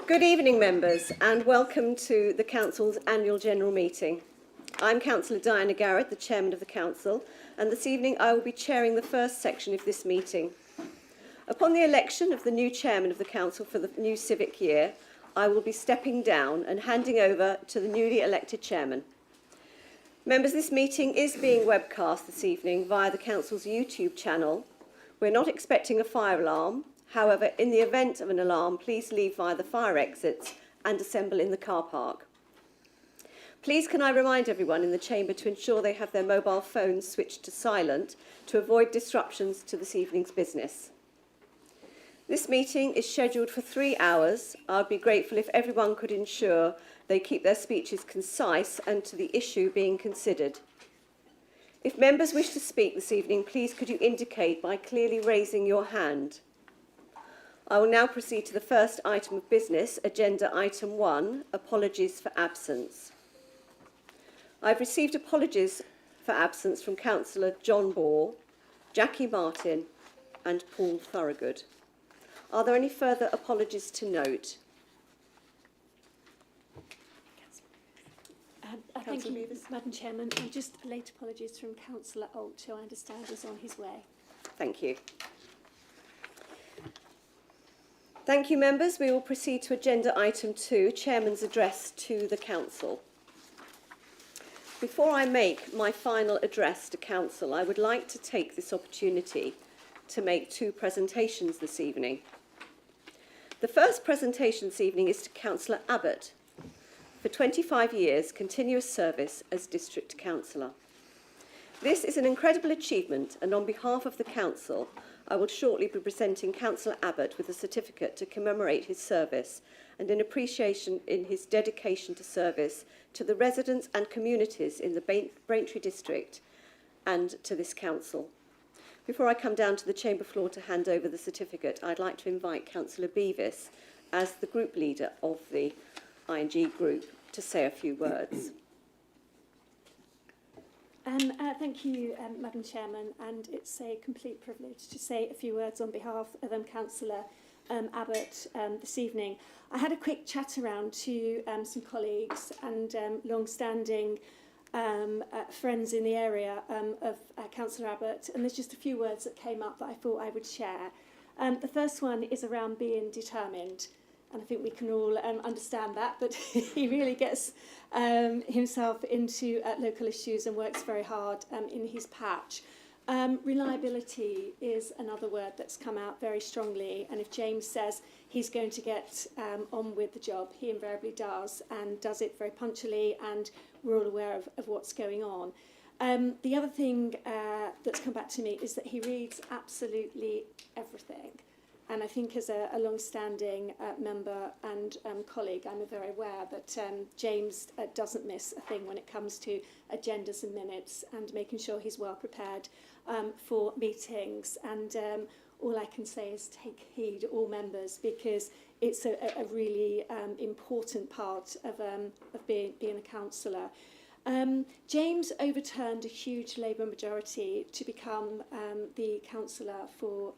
Good evening, members, and welcome to the Council's annual general meeting. I'm Councillor Diana Garrett, the Chairman of the Council, and this evening I will be chairing the first section of this meeting. Upon the election of the new Chairman of the Council for the new civic year, I will be stepping down and handing over to the newly elected Chairman. Members, this meeting is being webcast this evening via the Council's YouTube channel. We're not expecting a fire alarm. However, in the event of an alarm, please leave via the fire exits and assemble in the car park. Please can I remind everyone in the chamber to ensure they have their mobile phones switched to silent to avoid disruptions to this evening's business. This meeting is scheduled for 3 hours. I'd be grateful if everyone could ensure they keep their speeches concise and to the issue being considered. If members wish to speak this evening, please could you indicate by clearly raising your hand. I will now proceed to the first item of business, agenda item 1, apologies for absence. I've received apologies for absence from Councillor John Ball, Jackie Martin and Paul Thorogood. Are there any further apologies to note? Thank you, Madam Chairman. And just late apologies from Councillor Alt, who I understand is on his way. Thank you. Thank you, members. We will proceed to agenda item 2, Chairman's address to the Council. Before I make my final address to Council, I would like to take this opportunity to make 2 presentations this evening. The first presentation this evening is to Councillor Abbott, for 25 years continuous service as District Councillor. This is an incredible achievement, and on behalf of the Council, I will shortly be presenting Councillor Abbott with a certificate to commemorate his service and in appreciation in his dedication to service to the residents and communities in the Braintree District and to this Council. Before I come down to the chamber floor to hand over the certificate, I'd like to invite Councillor Beavis, as the group leader of the ING group, to say a few words. Thank you, Madam Chairman, and it's a complete privilege to say a few words on behalf of Councillor Abbott this evening. I had a quick chat around to some colleagues and long-standing friends in the area of Councillor Abbott, and there's just a few words that came up that I thought I would share. The first one is around being determined. And I think we can all understand that he really gets himself into local issues and works very hard in his patch. Reliability is another word that's come out very strongly, and if James says he's going to get on with the job, he invariably does, and does it very punctually, and we're all aware of what's going on. The other thing that's come back to me is that he reads absolutely everything. And I think as a long-standing member and colleague, I'm very aware that James doesn't miss a thing when it comes to agendas and minutes and making sure he's well prepared for meetings. And all I can say is take heed, all members, because it's a really important part of being a councillor. James overturned a huge Labour majority to become the councillor for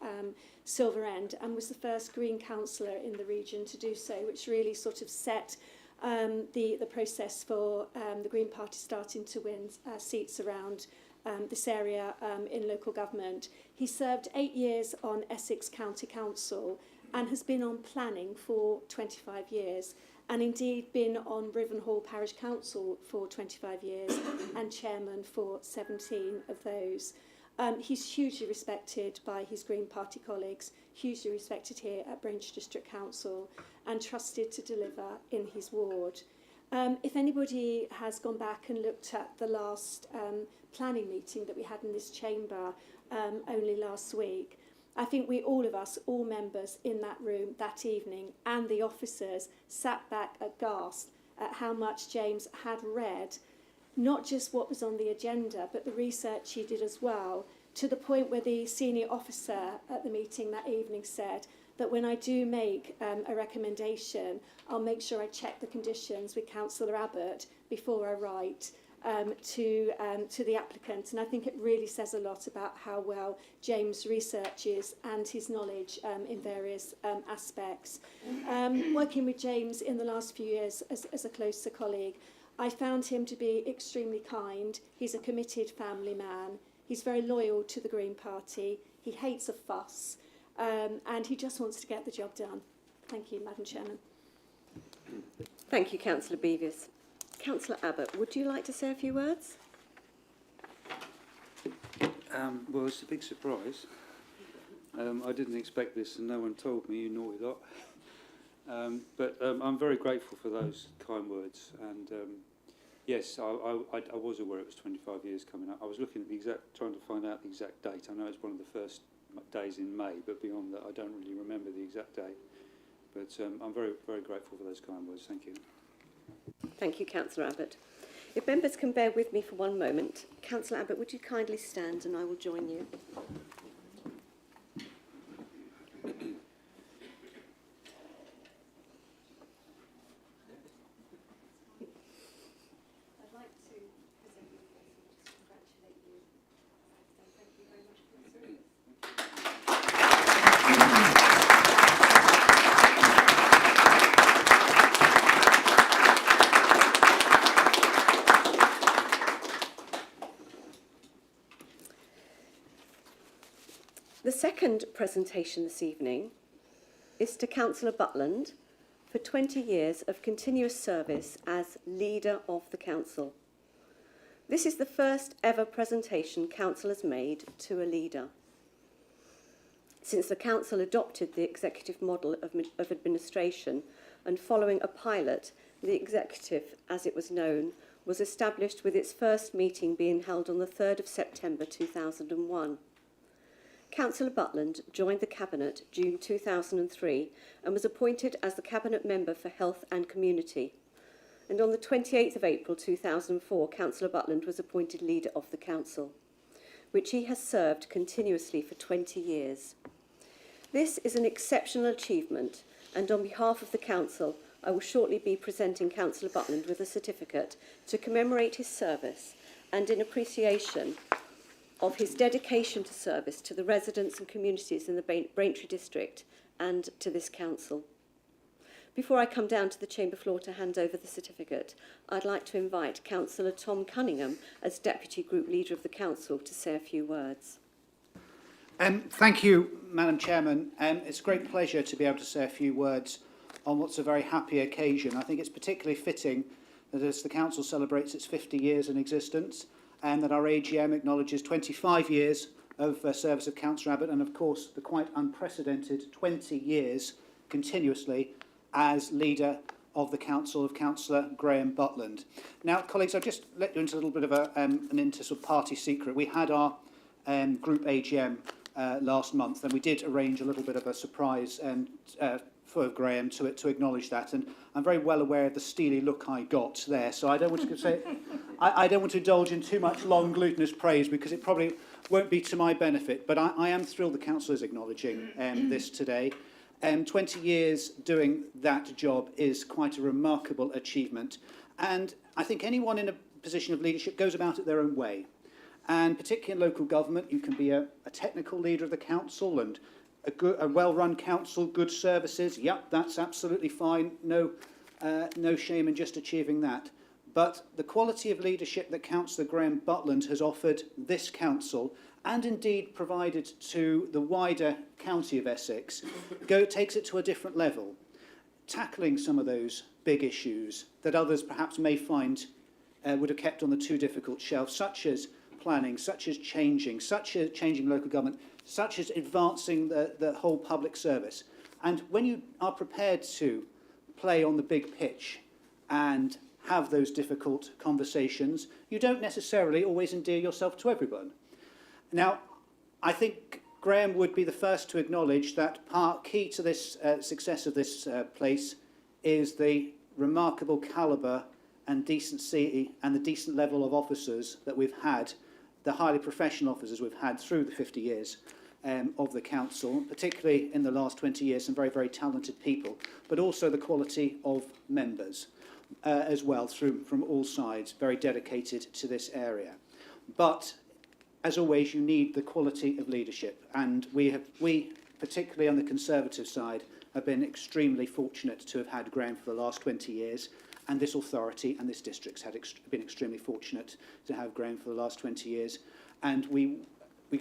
Silver End, and was the first Green councillor in the region to do so, which really sort of set the process for the Green Party starting to win seats around this area in local government. He served 8 years on Essex County Council and has been on planning for 25 years. And indeed been on Rivenhall Parish Council for 25 years and chairman for 17 of those. He's hugely respected by his Green Party colleagues, hugely respected here at Braintree District Council, and trusted to deliver in his ward. If anybody has gone back and looked at the last planning meeting that we had in this chamber only last week, I think all of us, all members in that room that evening, and the officers sat back aghast at how much James had read, not just what was on the agenda, but the research he did as well, to the point where the senior officer at the meeting that evening said that when I do make a recommendation, I'll make sure I check the conditions with Councillor Abbott before I write to the applicant, and I think it really says a lot about how well James researches and his knowledge in various aspects. Working with James in the last few years as a closer colleague, I found him to be extremely kind. He's a committed family man. He's very loyal to the Green Party. He hates a fuss, and he just wants to get the job done. Thank you, Madam Chairman. Thank you, Councillor Bevis. Councillor Abbott, would you like to say a few words? Well, it's a big surprise. I didn't expect this and no one told me, you naughty lot. But I'm very grateful for those kind words. And yes, I was aware it was 25 years coming up. I was looking at trying to find out the exact date. I know it's one of the first days in May, but beyond that, I don't really remember the exact date. But I'm very, very grateful for those kind words. Thank you. Thank you, Councillor Abbott. If members can bear with me for one moment. Councillor Abbott, would you kindly stand and I will join you. I'd like to present you with and just congratulate you. So thank you very much for your service. The second presentation this evening is to Councillor Butland for 20 years of continuous service as Leader of the Council. This is the first ever presentation Council has made to a leader. Since the Council adopted the executive model of administration and following a pilot, the executive, as it was known, was established with its first meeting being held on the 3rd of September 2001. Councillor Butland joined the Cabinet June 2003 and was appointed as the Cabinet Member for Health and Community. And on the 28th of April 2004, Councillor Butland was appointed Leader of the Council, which he has served continuously for 20 years. This is an exceptional achievement, and on behalf of the Council, I will shortly be presenting Councillor Butland with a certificate to commemorate his service and in appreciation of his dedication to service to the residents and communities in the Braintree district and to this council. Before I come down to the chamber floor to hand over the certificate, I'd like to invite Councillor Tom Cunningham as Deputy Group Leader of the Council to say a few words. Thank you, Madam Chairman. It's a great pleasure to be able to say a few words on what's a very happy occasion. I think it's particularly fitting that as the Council celebrates its 50 years in existence, and that our AGM acknowledges 25 years of service of Councillor Abbott and, of course, the quite unprecedented 20 years continuously as Leader of the Council of Councillor Graham Butland. Now, colleagues, I'll just let you into a little bit of an into sort of party secret. We had our group AGM last month, and we did arrange a little bit of a surprise for Graham to acknowledge that, and I'm very well aware of the steely look I got there, so I don't want to say I don't want to indulge in too much long glutinous praise because it probably won't be to my benefit, but I am thrilled the Council is acknowledging this today. 20 years doing that job is quite a remarkable achievement, and I think anyone in a position of leadership goes about it their own way, and particularly in local government you can be a technical leader of the council and a well-run council, good services. Yep, that's absolutely fine. No shame in just achieving that. But the quality of leadership that Councillor Graham Butland has offered this council, and indeed provided to the wider county of Essex, takes it to a different level, tackling some of those big issues that others perhaps may find would have kept on the too difficult shelf, such as planning, such as changing local government, such as advancing the whole public service. And when you are prepared to play on the big pitch and have those difficult conversations, you don't necessarily always endear yourself to everyone. Now, I think Graham would be the first to acknowledge that key to this success of this place is the remarkable calibre and decency and the decent level of officers that we've had, the highly professional officers we've had through the 50 years of the council, particularly in the last 20 years, some very, very talented people, but also the quality of members. as well, from all sides, very dedicated to this area. But, as always, you need the quality of leadership, and we, particularly on the Conservative side, have been extremely fortunate to have had Graham for the last 20 years, and this authority and this district's been extremely fortunate to have Graham for the last 20 years, and we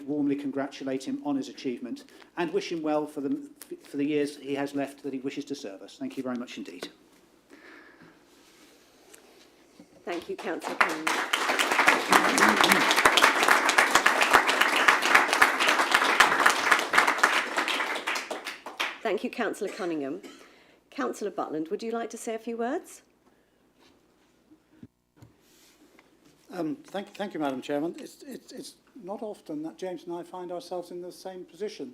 warmly congratulate him on his achievement and wish him well for the years he has left that he wishes to serve us. Thank you very much indeed. Thank you, Councillor Cunningham. Thank you, Councillor Cunningham. Councillor Butland, would you like to say a few words? Thank you, Madam Chairman. It's not often that James and I find ourselves in the same position.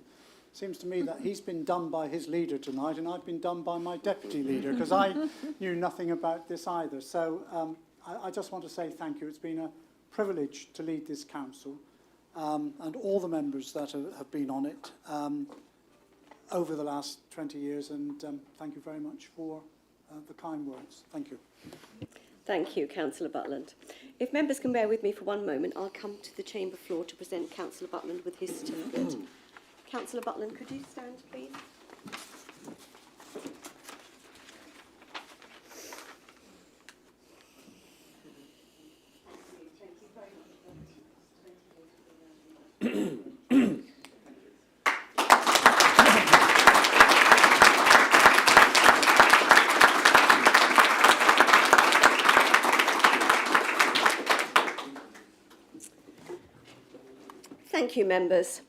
It seems to me that he's been done by his leader tonight, and I've been done by my deputy leader, because I knew nothing about this either. So I just want to say thank you. It's been a privilege to lead this council, and all the members that have been on it over the last 20 years, and thank you very much for the kind words. Thank you. Thank you, Councillor Butland. If members can bear with me for one moment, I'll come to the chamber floor to present Councillor Butland with his certificate. Councillor Butland, could you stand, please? Thank you, members.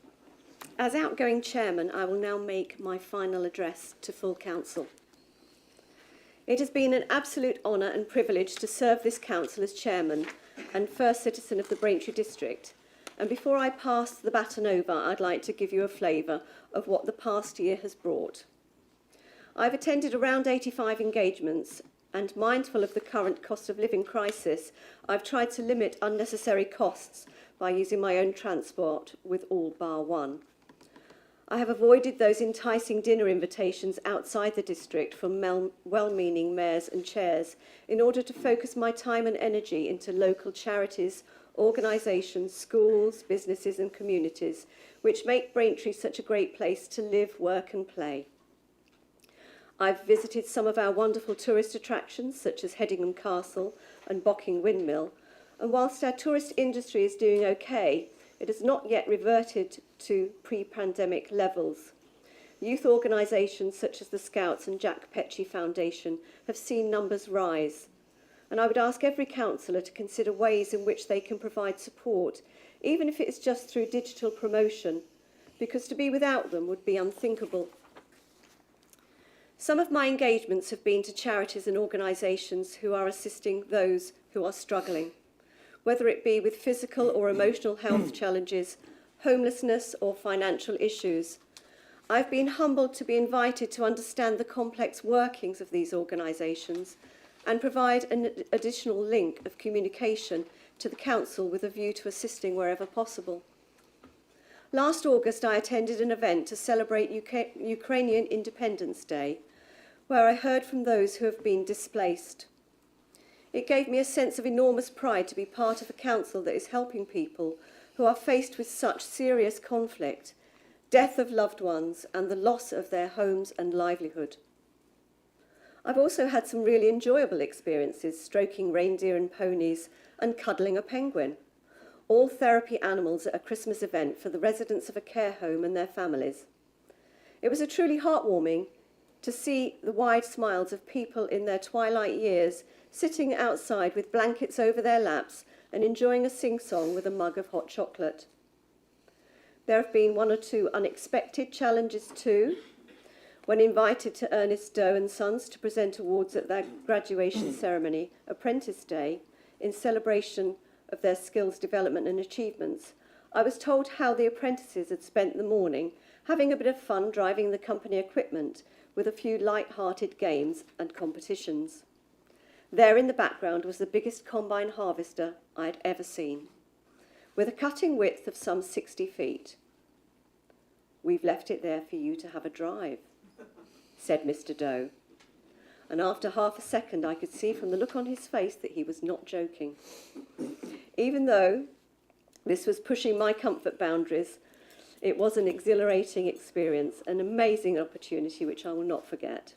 As outgoing chairman, I will now make my final address to full council. It has been an absolute honour and privilege to serve this council as chairman and first citizen of the Braintree district. And before I pass the baton over, I'd like to give you a flavour of what the past year has brought. I've attended around 85 engagements, and mindful of the current cost of living crisis, I've tried to limit unnecessary costs by using my own transport with all bar one. I have avoided those enticing dinner invitations outside the district from well-meaning mayors and chairs in order to focus my time and energy into local charities, organisations, schools, businesses and communities, which make Braintree such a great place to live, work and play. I've visited some of our wonderful tourist attractions, such as Headingham Castle and Bocking Windmill, and whilst our tourist industry is doing okay, it has not yet reverted to pre-pandemic levels. Youth organisations such as the Scouts and Jack Petchey Foundation have seen numbers rise. And I would ask every councillor to consider ways in which they can provide support, even if it is just through digital promotion, because to be without them would be unthinkable. Some of my engagements have been to charities and organisations who are assisting those who are struggling, whether it be with physical or emotional health challenges, homelessness or financial issues. I've been humbled to be invited to understand the complex workings of these organisations and provide an additional link of communication to the Council with a view to assisting wherever possible. Last August, I attended an event to celebrate Ukrainian Independence Day, where I heard from those who have been displaced. It gave me a sense of enormous pride to be part of a council that is helping people who are faced with such serious conflict, death of loved ones, and the loss of their homes and livelihood. I've also had some really enjoyable experiences stroking reindeer and ponies and cuddling a penguin, all therapy animals at a Christmas event for the residents of a care home and their families. It was a truly heartwarming to see the wide smiles of people in their twilight years sitting outside with blankets over their laps and enjoying a sing-song with a mug of hot chocolate. There have been one or two unexpected challenges too. When invited to Ernest Doe and Sons to present awards at their graduation ceremony, Apprentice Day, in celebration of their skills development and achievements, I was told how the apprentices had spent the morning having a bit of fun driving the company equipment with a few light-hearted games and competitions. There in the background was the biggest combine harvester I had ever seen, with a cutting width of some 60 feet. "We've left it there for you to have a drive," said Mr. Doe. and after half a second I could see from the look on his face that he was not joking. Even though this was pushing my comfort boundaries, it was an exhilarating experience, an amazing opportunity which I will not forget.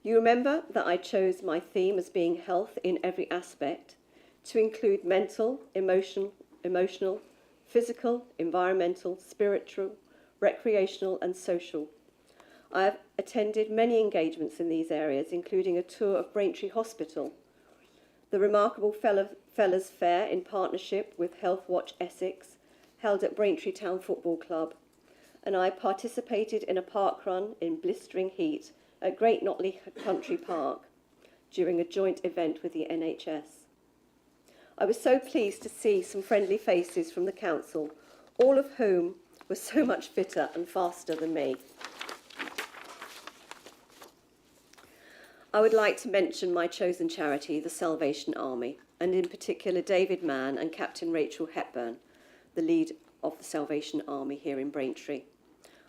You remember that I chose my theme as being health in every aspect, to include mental, emotional, physical, environmental, spiritual, recreational and social. I have attended many engagements in these areas, including a tour of Braintree Hospital, the remarkable Fellas Fair in partnership with Health Watch Essex, held at Braintree Town Football Club, and I participated in a park run in blistering heat at Great Notley Country Park during a joint event with the NHS. I was so pleased to see some friendly faces from the council, all of whom were so much fitter and faster than me. I would like to mention my chosen charity, the Salvation Army, and in particular David Mann and Captain Rachel Hepburn, the lead of the Salvation Army here in Braintree.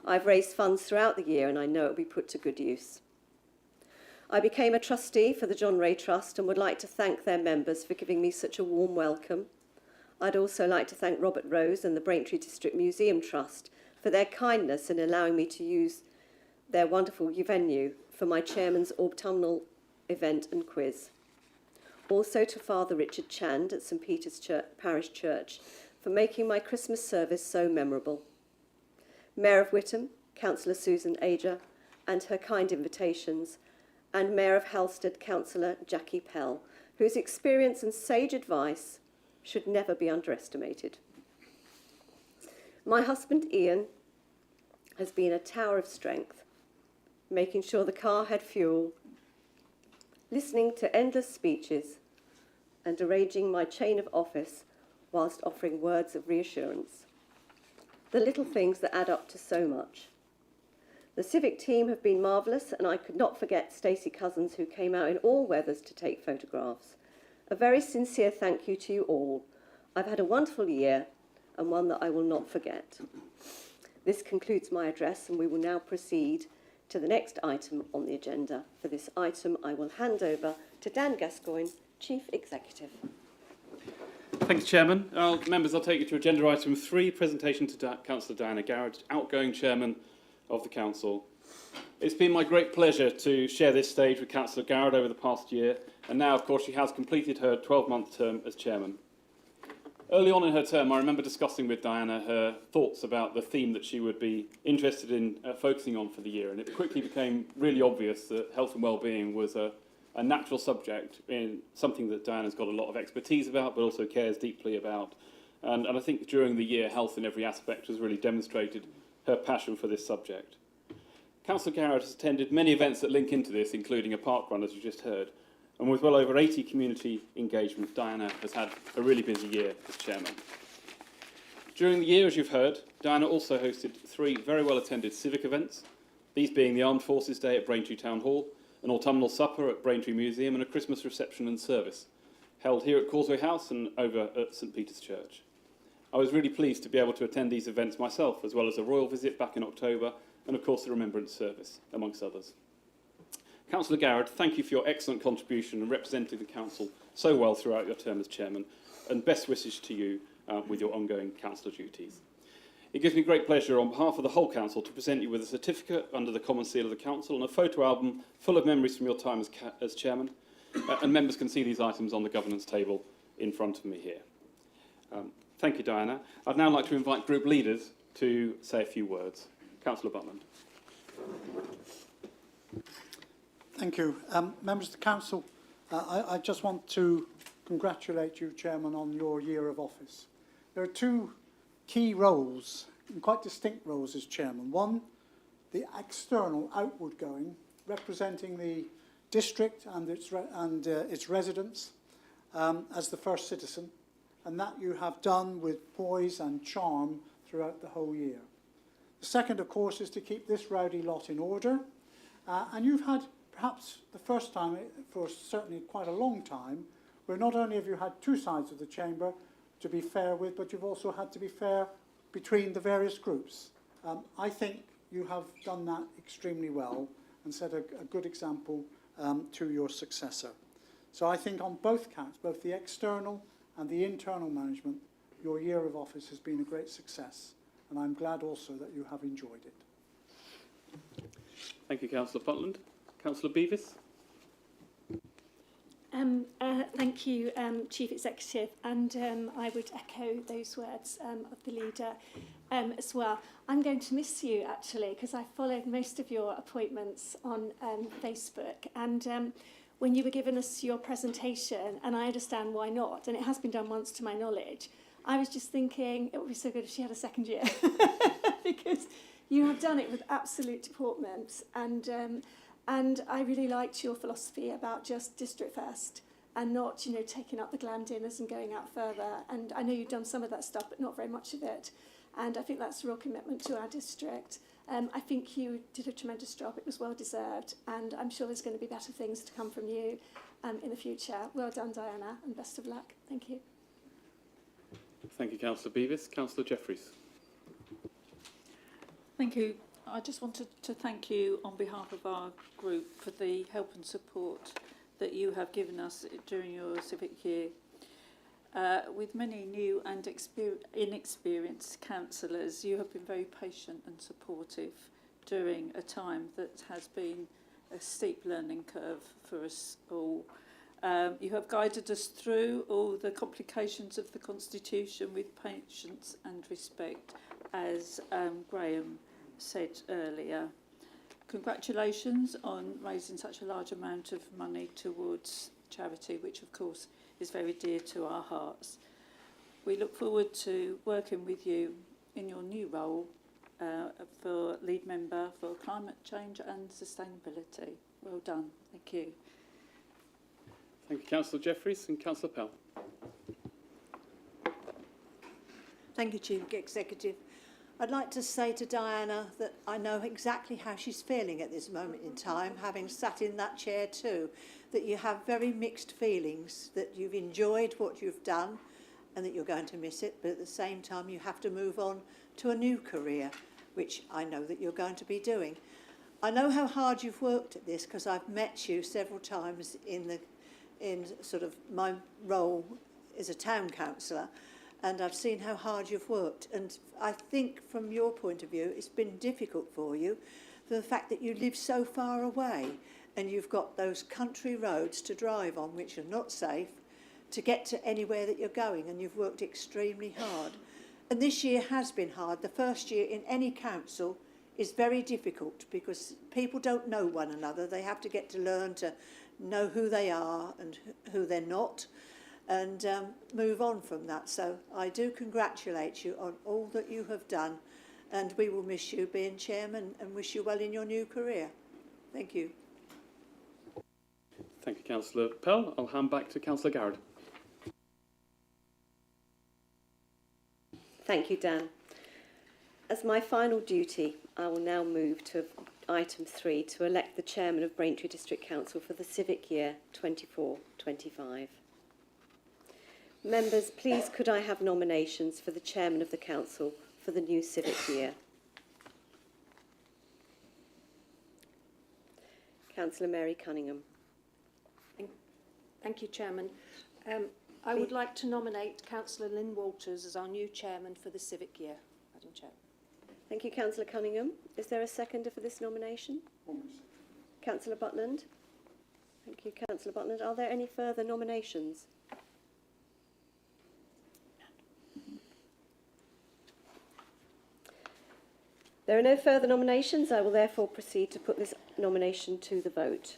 I've raised funds throughout the year and I know it will be put to good use. I became a trustee for the John Ray Trust and would like to thank their members for giving me such a warm welcome. I'd also like to thank Robert Rose and the Braintree District Museum Trust for their kindness in allowing me to use their wonderful venue for my chairman's autumnal event and quiz. Also to Father Richard Chand at St Peter's Parish Church for making my Christmas service so memorable. Mayor of Witham, Councillor Susan Ager, and her kind invitations, and Mayor of Halstead, Councillor Jackie Pell, whose experience and sage advice should never be underestimated. My husband Ian has been a tower of strength, making sure the car had fuel, listening to endless speeches, and arranging my chain of office whilst offering words of reassurance. The little things that add up to so much. The civic team have been marvellous, and I could not forget Stacey Cousins, who came out in all weathers to take photographs. A very sincere thank you to you all. I've had a wonderful year, and one that I will not forget. This concludes my address, and we will now proceed to the next item on the agenda. For this item, I will hand over to Dan Gascoigne, Chief Executive. Thank you, Chairman. Members, I'll take you to agenda item 3, presentation to Councillor Diana Garrett, outgoing Chairman of the Council. It's been my great pleasure to share this stage with Councillor Garrett over the past year, and now, of course, she has completed her 12-month term as Chairman. Early on in her term, I remember discussing with Diana her thoughts about the theme that she would be interested in focusing on for the year, and it quickly became really obvious that health and well-being was a natural subject, in something that Diana's got a lot of expertise about, but also cares deeply about. And I think during the year, health in every aspect has really demonstrated her passion for this subject. Councillor Garrett has attended many events that link into this, including a park run, as you just heard. And with well over 80 community engagements, Diana has had a really busy year as Chairman. During the year, as you've heard, Diana also hosted 3 very well-attended civic events, these being the Armed Forces Day at Braintree Town Hall, an autumnal supper at Braintree Museum, and a Christmas reception and service, held here at Causeway House and over at St Peter's Church. I was really pleased to be able to attend these events myself, as well as a royal visit back in October, and of course the Remembrance Service, amongst others. Councillor Garrett, thank you for your excellent contribution and representing the Council so well throughout your term as Chairman, and best wishes to you with your ongoing Councillor duties. It gives me great pleasure on behalf of the whole Council to present you with a certificate under the Common Seal of the Council and a photo album full of memories from your time as Chairman, and members can see these items on the governance table in front of me here. Thank you, Diana. I'd now like to invite group leaders to say a few words. Councillor Butland. Thank you. Members of the Council, I just want to congratulate you, Chairman, on your year of office. There are 2 key roles, and quite distinct roles as Chairman. One, the external, outward going, representing the district and its residents as the first citizen, and that you have done with poise and charm throughout the whole year. The second, of course, is to keep this rowdy lot in order, and you've had perhaps the first time for certainly quite a long time where not only have you had 2 sides of the chamber to be fair with, but you've also had to be fair between the various groups. I think you have done that extremely well and set a good example to your successor. So I think on both counts, both the external and the internal management, your year of office has been a great success, and I'm glad also that you have enjoyed it. Thank you, Councillor Butland. Councillor Beavis. Thank you, Chief Executive, and I would echo those words of the leader as well. I'm going to miss you, actually, because I followed most of your appointments on Facebook, and when you were giving us your presentation, and I understand why not, and it has been done once to my knowledge, I was just thinking it would be so good if she had a second year, because you have done it with absolute deportment, and I really liked your philosophy about just district first and not, you know, taking up the glam dinners and going out further. And I know you've done some of that stuff, but not very much of it. And I think that's a real commitment to our district. I think you did a tremendous job. It was well deserved. And I'm sure there's going to be better things to come from you in the future. Well done, Diana, and best of luck. Thank you. Thank you, Councillor Beavis. Councillor Jeffries. Thank you. I just wanted to thank you on behalf of our group for the help and support that you have given us during your civic year. With many new and inexperienced councillors, you have been very patient and supportive during a time that has been a steep learning curve for us all. You have guided us through all the complications of the Constitution with patience and respect, as Graham said earlier. Congratulations on raising such a large amount of money towards charity, which of course is very dear to our hearts. We look forward to working with you in your new role for lead member for climate change and sustainability. Well done. Thank you. Thank you, Councillor Jeffries. And Councillor Pell. Thank you, Chief Executive. I'd like to say to Diana that I know exactly how she's feeling at this moment in time, having sat in that chair too, that you have very mixed feelings, that you've enjoyed what you've done and that you're going to miss it, but at the same time you have to move on to a new career, which I know that you're going to be doing. I know how hard you've worked at this because I've met you several times in sort of my role as a town councillor, and I've seen how hard you've worked. And I think from your point of view, it's been difficult for you, for the fact that you live so far away and you've got those country roads to drive on, which are not safe, to get to anywhere that you're going, and you've worked extremely hard. And this year has been hard. The first year in any council is very difficult because people don't know one another. They have to get to learn to know who they are and who they're not, and move on from that. So I do congratulate you on all that you have done, and we will miss you being chairman and wish you well in your new career. Thank you. Thank you, Councillor Pell. I'll hand back to Councillor Garrett. Thank you, Dan. As my final duty, I will now move to item 3 to elect the chairman of Braintree District Council for the civic year 24-25. Members, please could I have nominations for the chairman of the council for the new civic year? Councillor Mary Cunningham. Thank you, Chairman. I would like to nominate Councillor Lynn Walters as our new chairman for the civic year, Madam Chair. Thank you, Councillor Cunningham. Is there a seconder for this nomination? Councillor Butland. Thank you, Councillor Butland. Are there any further nominations? There are no further nominations. I will therefore proceed to put this nomination to the vote.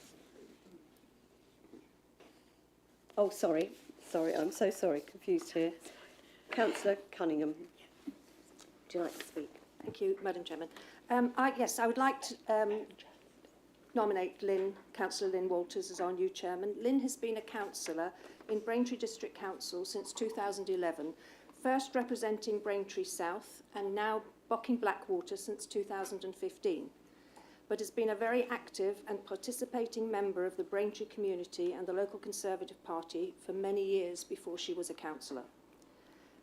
Oh, sorry. I'm so sorry. Confused here. Councillor Cunningham. Would you like to speak? Thank you, Madam Chairman. Yes, I would like to nominate Councillor Lynn Walters as our new chairman. Lynn has been a councillor in Braintree District Council since 2011, first representing Braintree South and now Bocking Blackwater since 2015, but has been a very active and participating member of the Braintree community and the local Conservative Party for many years before she was a councillor.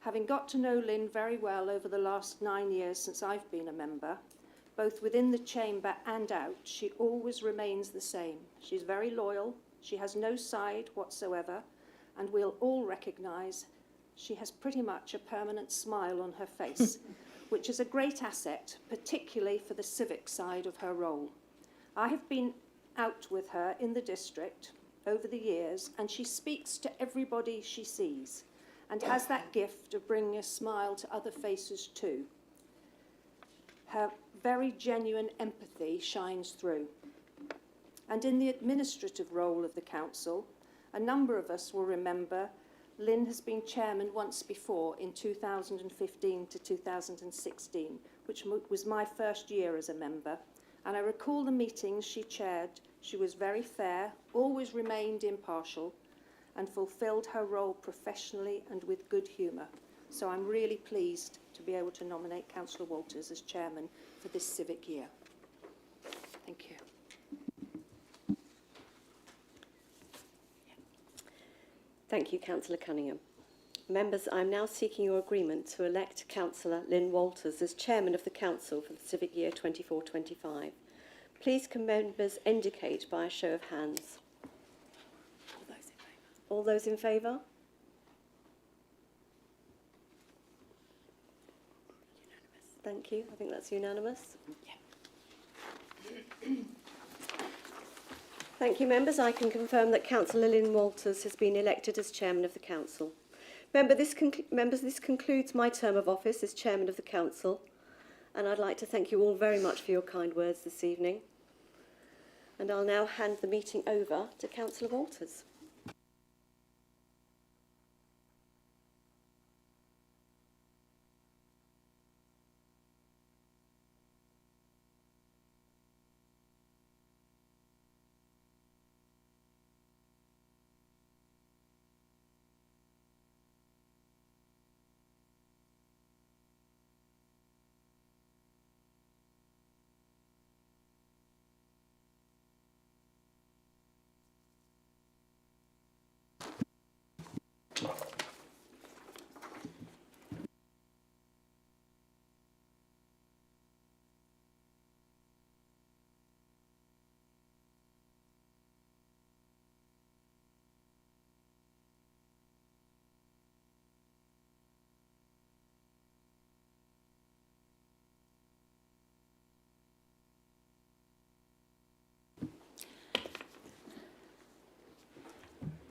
Having got to know Lynn very well over the last 9 years since I've been a member, both within the chamber and out, she always remains the same. She's very loyal, she has no side whatsoever, and we'll all recognise she has pretty much a permanent smile on her face, which is a great asset, particularly for the civic side of her role. I have been out with her in the district over the years, and she speaks to everybody she sees and has that gift of bringing a smile to other faces too. Her very genuine empathy shines through. And in the administrative role of the council, a number of us will remember Lynn has been chairman once before in 2015 to 2016, which was my first year as a member. And I recall the meetings she chaired. She was very fair, always remained impartial, and fulfilled her role professionally and with good humour. So I'm really pleased to be able to nominate Councillor Walters as chairman for this civic year. Thank you. Thank you, Councillor Cunningham. Members, I'm now seeking your agreement to elect Councillor Lynn Walters as chairman of the council for the civic year 24-25. Please can members indicate by a show of hands. All those in favour? Thank you. I think that's unanimous. Thank you, members. I can confirm that Councillor Lynn Walters has been elected as chairman of the council. Members, this concludes my term of office as chairman of the council, and I'd like to thank you all very much for your kind words this evening. And I'll now hand the meeting over to Councillor Walters.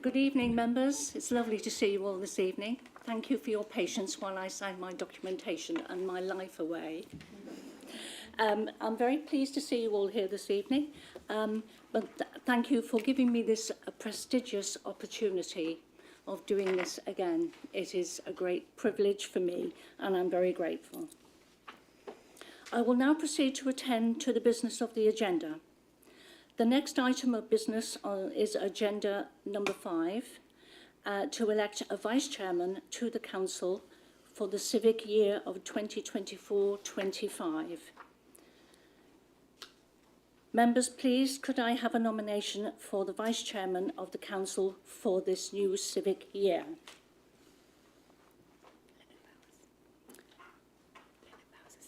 Good evening, members. It's lovely to see you all this evening. Thank you for your patience while I sign my documentation and my life away. I'm very pleased to see you all here this evening, thank you for giving me this prestigious opportunity of doing this again. It is a great privilege for me, and I'm very grateful. I will now proceed to attend to the business of the agenda. The next item of business is agenda number 5, to elect a vice chairman to the council for the civic year of 2024-25. Members, please, could I have a nomination for the vice chairman of the council for this new civic year?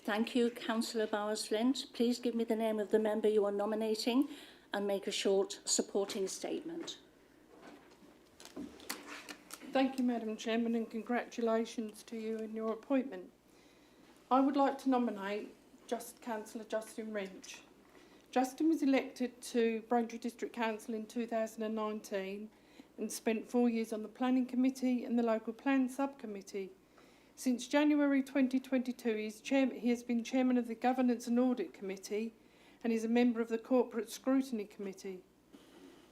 Thank you, Councillor Bowers-Flint. Please give me the name of the member you are nominating and make a short supporting statement. Thank you, Madam Chairman, and congratulations to you in your appointment. I would like to nominate Councillor Justin Wrench. Justin was elected to Braintree District Council in 2019 and spent 4 years on the Planning Committee and the Local Plan Subcommittee. Since January 2022, he has been Chairman of the Governance and Audit Committee and is a member of the Corporate Scrutiny Committee.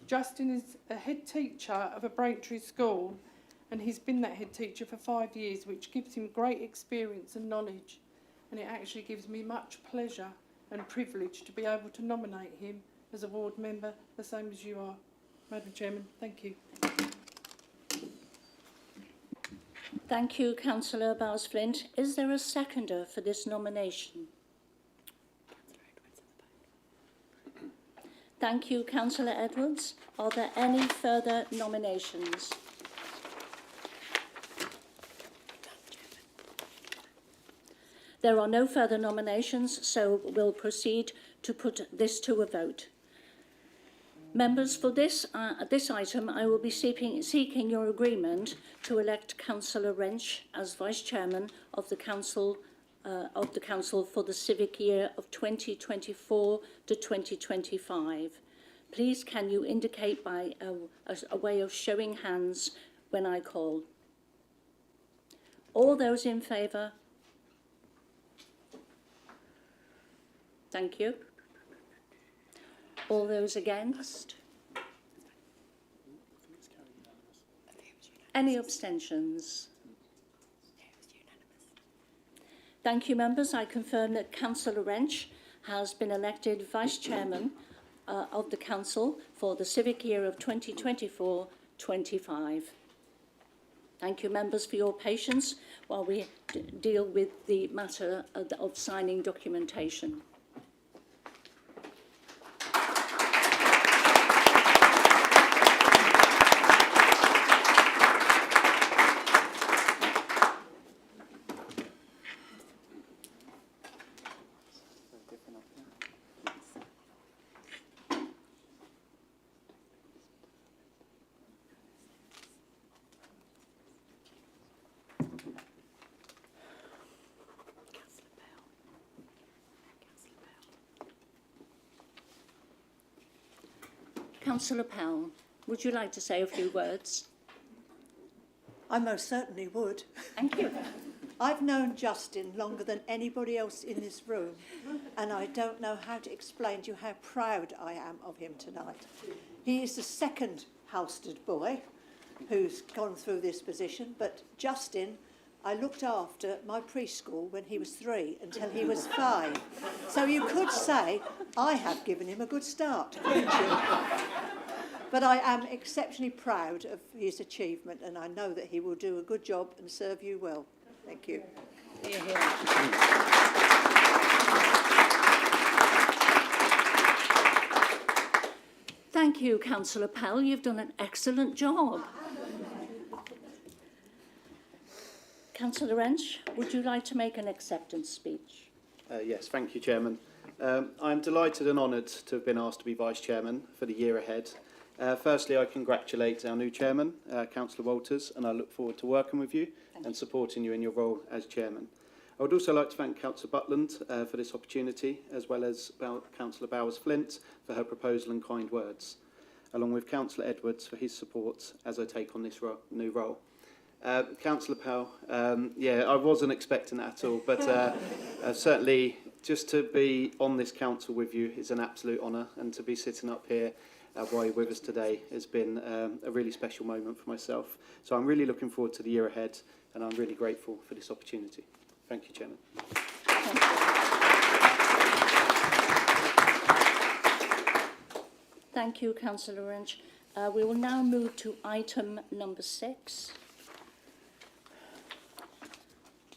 Justin is a head teacher of a Braintree school, and he's been that head teacher for 5 years, which gives him great experience and knowledge, and it actually gives me much pleasure and privilege to be able to nominate him as a ward member, the same as you are, Madam Chairman. Thank you. Thank you, Councillor Bowers-Flint. Is there a seconder for this nomination? Thank you, Councillor Edwards. Are there any further nominations? There are no further nominations, so we'll proceed to put this to a vote. Members, for this item, I will be seeking your agreement to elect Councillor Wrench as Vice Chairman of the Council for the civic year of 2024 to 2025. Please can you indicate by a way of showing hands when I call. All those in favour? Thank you. All those against? Any abstentions? Thank you, members. I confirm that Councillor Wrench has been elected Vice Chairman of the Council for the civic year of 2024-25. Thank you, members, for your patience while we deal with the matter of signing documentation. Councillor Powell, would you like to say a few words? I most certainly would. Thank you. I've known Justin longer than anybody else in this room, and I don't know how to explain to you how proud I am of him tonight. He is the second Halstead boy who's gone through this position, but Justin, I looked after my preschool when he was 3 until he was 5. So you could say I have given him a good start, couldn't you? But I am exceptionally proud of his achievement, and I know that he will do a good job and serve you well. Thank you. Hear, hear. Thank you, Councillor Powell. You've done an excellent job. Councillor Wrench, would you like to make an acceptance speech? Yes, thank you, Chairman. I'm delighted and honoured to have been asked to be Vice Chairman for the year ahead. Firstly, I congratulate our new Chairman, Councillor Walters, and I look forward to working with you and supporting you in your role as Chairman. I would also like to thank Councillor Butland for this opportunity, as well as Councillor Bowers-Flint for her proposal and kind words, along with Councillor Edwards for his support as I take on this new role. Councillor Powell, yeah, I wasn't expecting that at all, but certainly just to be on this council with you is an absolute honour, and to be sitting up here while you're with us today has been a really special moment for myself. So I'm really looking forward to the year ahead, and I'm really grateful for this opportunity. Thank you, Chairman. Thank you, Councillor Wrench. We will now move to item number 6.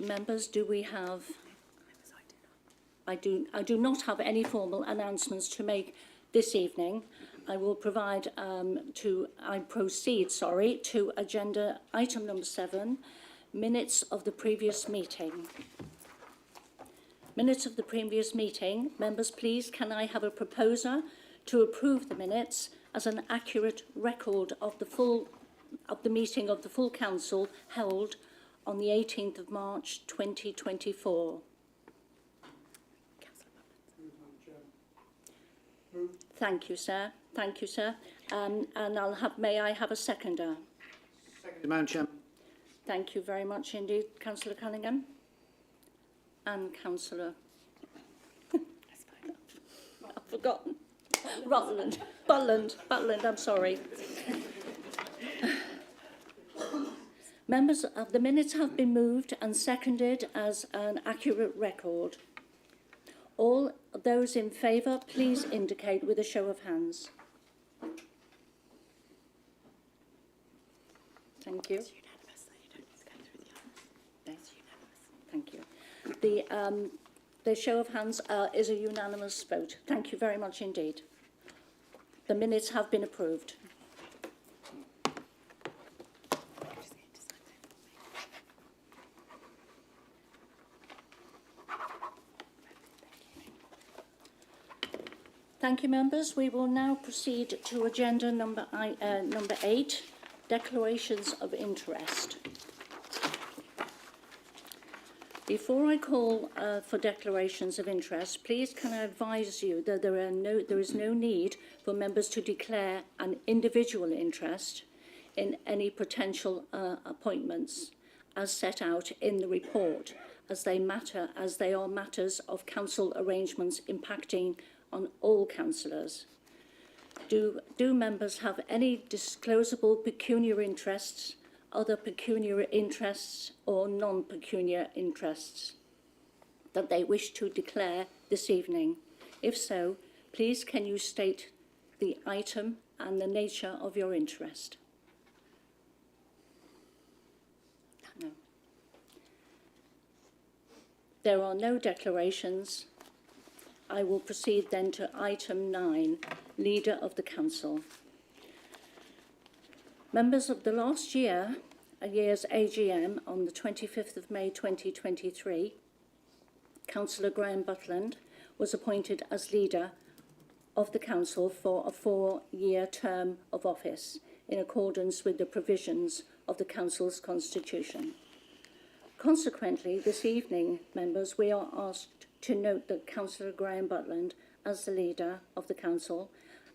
Members, do we have... I do not have any formal announcements to make this evening. I will proceed to agenda item number 7, minutes of the previous meeting. Minutes of the previous meeting. Members, please, can I have a proposer to approve the minutes as an accurate record of the meeting of the full council held on the 18th of March 2024. Thank you, sir. Thank you, sir. And may I have a seconder? Second, Madam Chairman. Thank you very much indeed, Councillor Cunningham and Councillor. I've forgotten. Butland. I'm sorry. Members, the minutes have been moved and seconded as an accurate record. All those in favour, please indicate with a show of hands. Thank you. It's unanimous, so you don't need to go through the others. It's unanimous. Thank you. The show of hands is a unanimous vote. Thank you very much indeed. The minutes have been approved. Thank you, members. We will now proceed to agenda number 8, declarations of interest. Before I call for declarations of interest, please can I advise you that there is no need for members to declare an individual interest in any potential appointments as set out in the report, as they are matters of council arrangements impacting on all councillors. Do members have any disclosable pecuniary interests, other pecuniary interests or non-pecuniary interests that they wish to declare this evening? If so, please can you state the item and the nature of your interest? No. There are no declarations. I will proceed then to item 9, Leader of the Council. Members of the last year's AGM on the 25th of May 2023, Councillor Graham Butland was appointed as Leader of the Council for a 4-year term of office in accordance with the provisions of the Council's Constitution. Consequently, this evening, members, we are asked to note that Councillor Graham Butland as the Leader of the Council,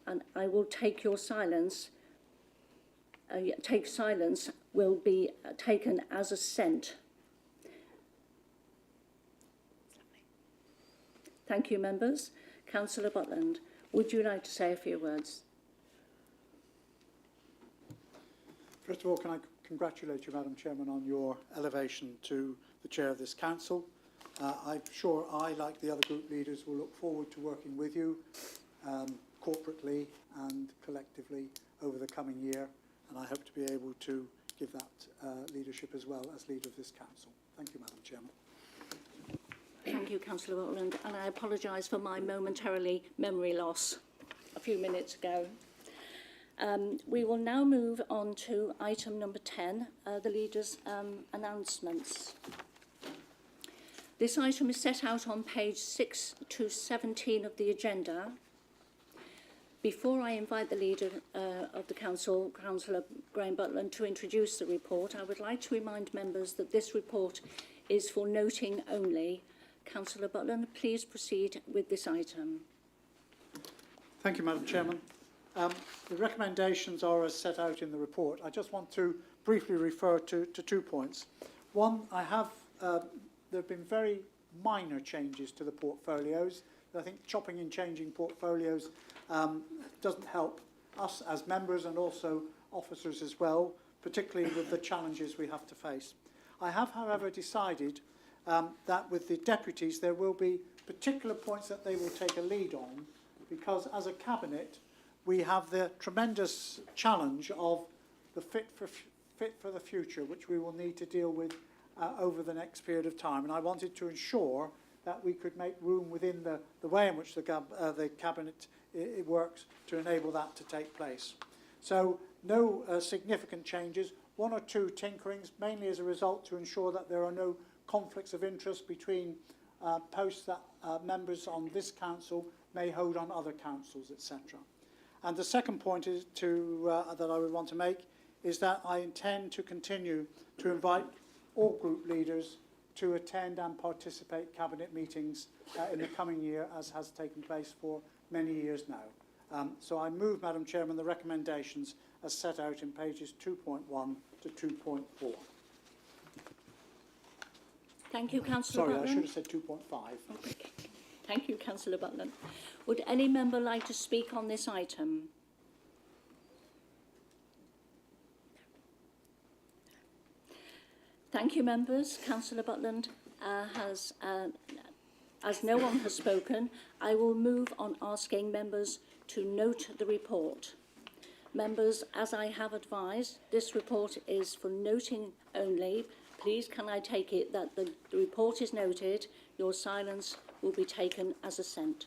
and I will take your silence. Silence will be taken as assent. Thank you, members. Councillor Butland, would you like to say a few words? First of all, can I congratulate you, Madam Chairman, on your elevation to the chair of this council. I'm sure I, like the other group leaders, will look forward to working with you corporately and collectively over the coming year, and I hope to be able to give that leadership as well as leader of this council. Thank you, Madam Chairman. Thank you, Councillor Rutland, and I apologise for my momentary memory loss a few minutes ago. We will now move on to item number 10, the Leader's announcements. This item is set out on page 6 to 17 of the agenda. Before I invite the Leader of the Council, Councillor Graham Butland, to introduce the report, I would like to remind members that this report is for noting only. Councillor Butland, please proceed with this item. Thank you, Madam Chairman. The recommendations are as set out in the report. I just want to briefly refer to 2 points. One, there have been very minor changes to the portfolios. I think chopping and changing portfolios doesn't help us as members and also officers as well, particularly with the challenges we have to face. I have, however, decided that with the deputies there will be particular points that they will take a lead on, because as a cabinet we have the tremendous challenge of the fit for the future, which we will need to deal with over the next period of time. And I wanted to ensure that we could make room within the way in which the cabinet it works to enable that to take place. So no significant changes, 1 or 2 tinkerings, mainly as a result to ensure that there are no conflicts of interest between posts that members on this council may hold on other councils, etc. And the second point is that I would want to make is that I intend to continue to invite all group leaders to attend and participate cabinet meetings in the coming year, as has taken place for many years now. So I move, Madam Chairman, the recommendations as set out in pages 2.1 to 2.4. Thank you, Councillor Butland. Sorry, I should have said 2.5. Okay. Thank you, Councillor Butland. Would any member like to speak on this item? Thank you, members. Councillor Butland as no one has spoken, I will move on asking members to note the report. Members, as I have advised, this report is for noting only. Please can I take it that the report is noted, your silence will be taken as assent.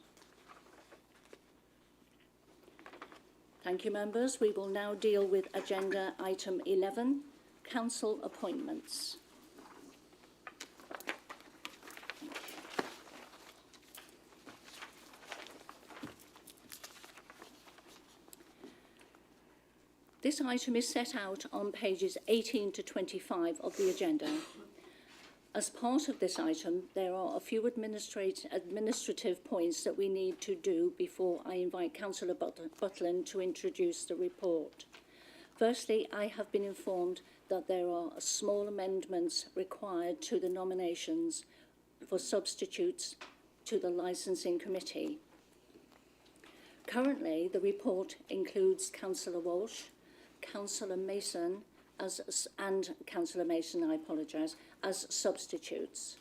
Thank you, members. We will now deal with agenda item 11, council appointments. This item is set out on pages 18 to 25 of the agenda. As part of this item, there are a few administrative points that we need to do before I invite Councillor Butland to introduce the report. Firstly, I have been informed that there are small amendments required to the nominations for substitutes to the licensing committee. Currently, the report includes Councillor Walsh, Councillor Mason and Councillor Mason, I apologise, as substitutes.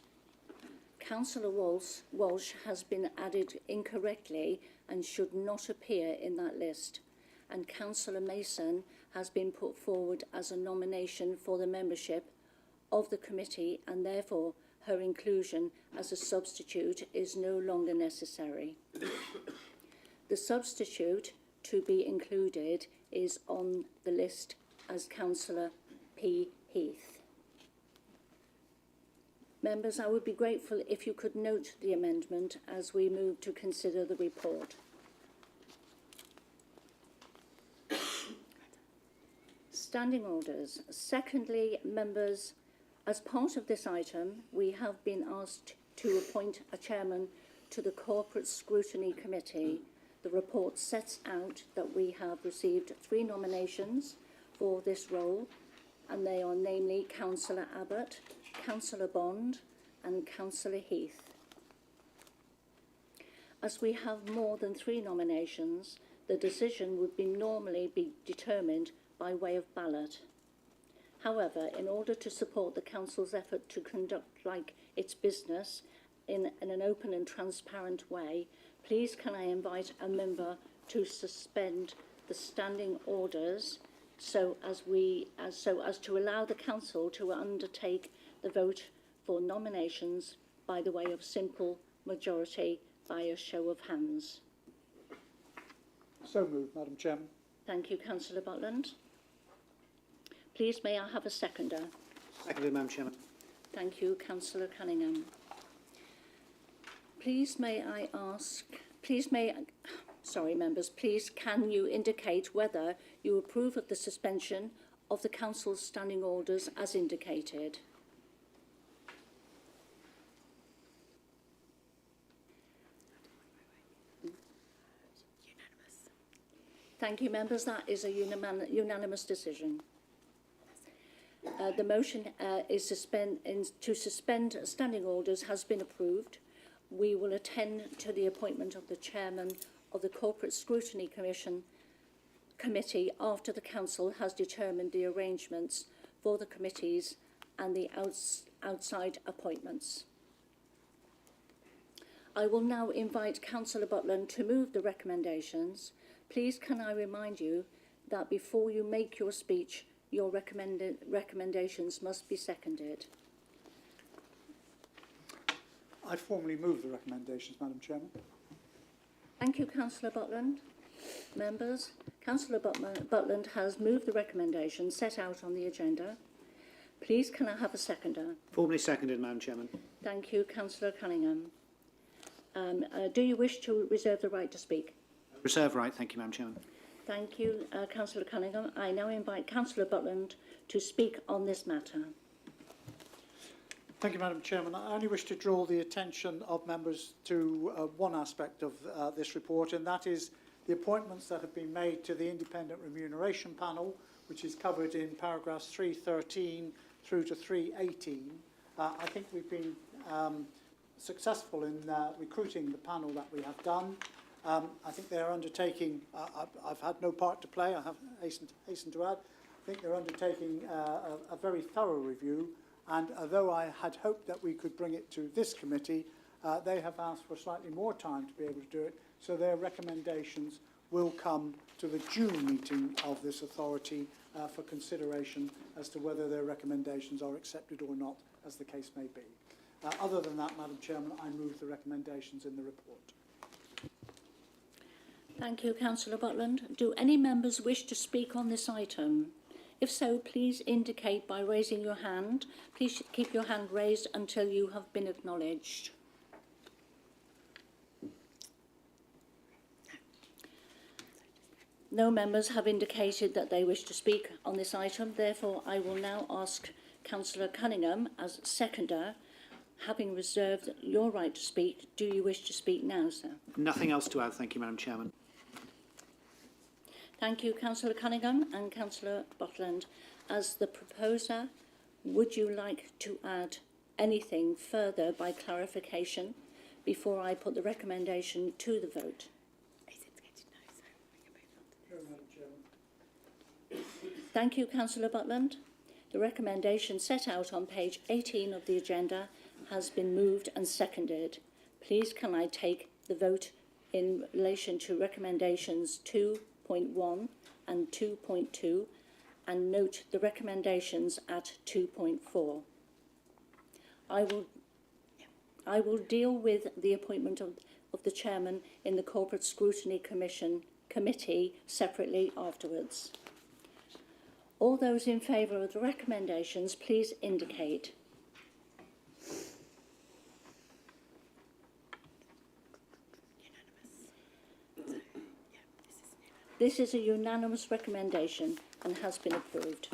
Councillor Walsh has been added incorrectly and should not appear in that list, and Councillor Mason has been put forward as a nomination for the membership of the committee, and therefore her inclusion as a substitute is no longer necessary. The substitute to be included is on the list as Councillor P. Heath. Members, I would be grateful if you could note the amendment as we move to consider the report. Standing orders. Secondly, members, as part of this item, we have been asked to appoint a chairman to the Corporate Scrutiny Committee. The report sets out that we have received 3 nominations for this role, and they are namely Councillor Abbott, Councillor Bond and Councillor Heath. As we have more than 3 nominations, the decision would normally be determined by way of ballot. However, in order to support the Council's effort to conduct its business in an open and transparent way, please can I invite a member to suspend the standing orders so as to allow the Council to undertake the vote for nominations by the way of simple majority by a show of hands. So moved, Madam Chairman. Thank you, Councillor Butland. Please may I have a seconder? Seconded, Madam Chairman. Thank you, Councillor Cunningham. Please may I ask, members, please can you indicate whether you approve of the suspension of the Council's standing orders as indicated? Thank you, members. That is a unanimous decision. The motion to suspend standing orders has been approved. We will attend to the appointment of the chairman of the Corporate Scrutiny Committee after the Council has determined the arrangements for the committees and the outside appointments. I will now invite Councillor Butland to move the recommendations. Please can I remind you that before you make your speech, your recommendations must be seconded. I formally move the recommendations, Madam Chairman. Thank you, Councillor Butland. Members, Councillor Butland has moved the recommendations set out on the agenda. Please can I have a seconder? Formally seconded, Madam Chairman. Thank you, Councillor Cunningham. Do you wish to reserve the right to speak? Reserve right, thank you, Madam Chairman. Thank you, Councillor Cunningham. I now invite Councillor Butland to speak on this matter. Thank you, Madam Chairman. I only wish to draw the attention of members to one aspect of this report, and that is the appointments that have been made to the Independent Remuneration Panel, which is covered in paragraphs 313 through to 318. I think we've been successful in recruiting the panel that we have done. I think they're undertaking, I've had no part to play, I have hastened to add, I think they're undertaking a very thorough review, and although I had hoped that we could bring it to this committee, they have asked for slightly more time to be able to do it, so their recommendations will come to the June meeting of this authority for consideration as to whether their recommendations are accepted or not, as the case may be. Other than that, Madam Chairman, I move the recommendations in the report. Thank you, Councillor Butland. Do any members wish to speak on this item? If so, please indicate by raising your hand. Please keep your hand raised until you have been acknowledged. No members have indicated that they wish to speak on this item. Therefore, I will now ask Councillor Cunningham as seconder. Having reserved your right to speak, do you wish to speak now, sir? Nothing else to add, thank you, Madam Chairman. Thank you, Councillor Cunningham and Councillor Botland. As the proposer, would you like to add anything further by clarification before I put the recommendation to the vote? Thank you, Councillor Butland. The recommendation set out on page 18 of the agenda has been moved and seconded. Please can I take the vote in relation to recommendations 2.1 and 2.2 and note the recommendations at 2.4. I will deal with the appointment of the chairman in the Corporate Scrutiny Committee separately afterwards. All those in favour of the recommendations, please indicate. This is a unanimous recommendation and has been approved.